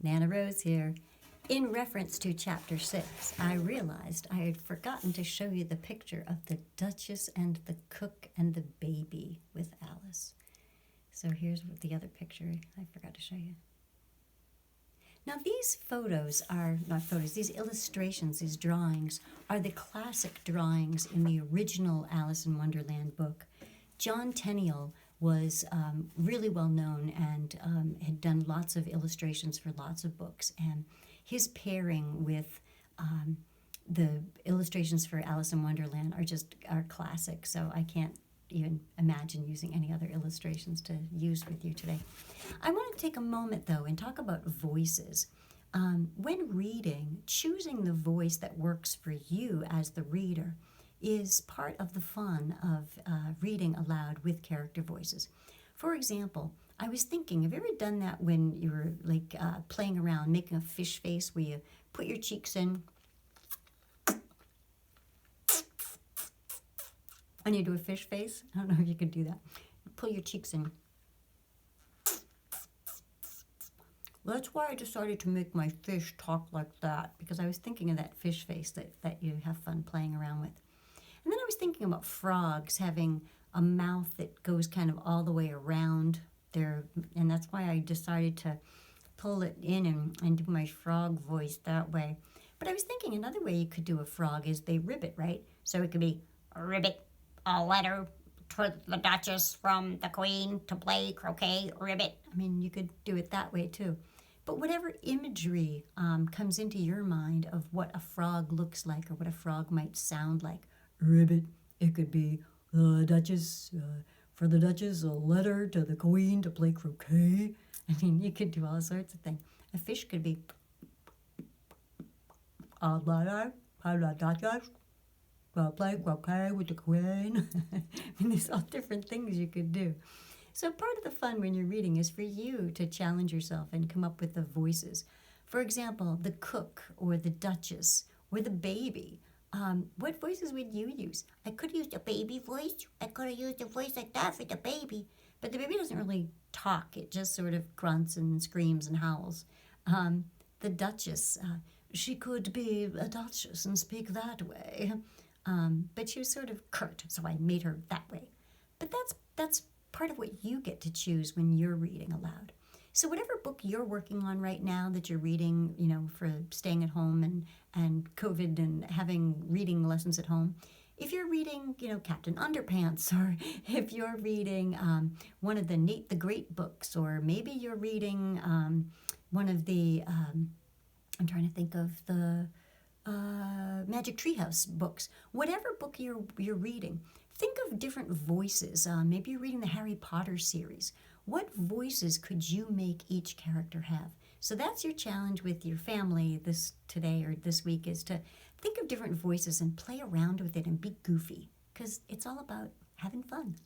Nana Rose here. In reference to Chapter 6, I realized I had forgotten to show you the picture of the Duchess and the cook and the baby with Alice. So here's the other picture I forgot to show you. Now these photos are, not photos, these illustrations, these drawings, are the classic drawings in the original Alice in Wonderland book. John Tenniel was really well known and had done lots of illustrations for lots of books. And his pairing with the illustrations for Alice in Wonderland are classic. So I can't even imagine using any other illustrations to use with you today. I want to take a moment though and talk about voices. When reading, choosing the voice that works for you as the reader is part of the fun of reading aloud with character voices. For example, I was thinking, have you ever done that when you were like playing around, making a fish face where you put your cheeks in and you do a fish face? I don't know if you could do that. Pull your cheeks in. That's why I decided to make my fish talk like that, because I was thinking of that fish face that you have fun playing around with. And then I was thinking about frogs having a mouth that goes kind of all the way around there, and that's why I decided to pull it in and do my frog voice that way. But I was thinking another way you could do a frog is they ribbit, right? So it could be, ribbit, a letter to the Duchess from the Queen to play croquet, ribbit. I mean, you could do it that way too. But whatever imagery comes into your mind of what a frog looks like or what a frog might sound like, ribbit, it could be the Duchess, for the Duchess, a letter to the Queen to play croquet. I mean, you could do all sorts of things. A fish could be a letter to the Duchess to play croquet with the Queen. I mean, there's all different things you could do. So part of the fun when you're reading is for you to challenge yourself and come up with the voices. For example, the cook or the Duchess or the baby. What voices would you use? I could use the baby voice. I could have used a voice like that for the baby. But the baby doesn't really talk. It just sort of grunts and screams and howls. The Duchess, she could be a Duchess and speak that way. But she was sort of curt, so I made her that way. But that's part of what you get to choose when you're reading aloud. So whatever book you're working on right now that you're reading, for staying at home and COVID and having reading lessons at home, if you're reading, Captain Underpants, or if you're reading one of the Nate the Great books, or maybe you're reading one of the, I'm trying to think of the Magic Treehouse books, whatever book you're reading, think of different voices. Maybe you're reading the Harry Potter series. What voices could you make each character have? So that's your challenge with your family today or this week, is to think of different voices and play around with it and be goofy, because it's all about having fun.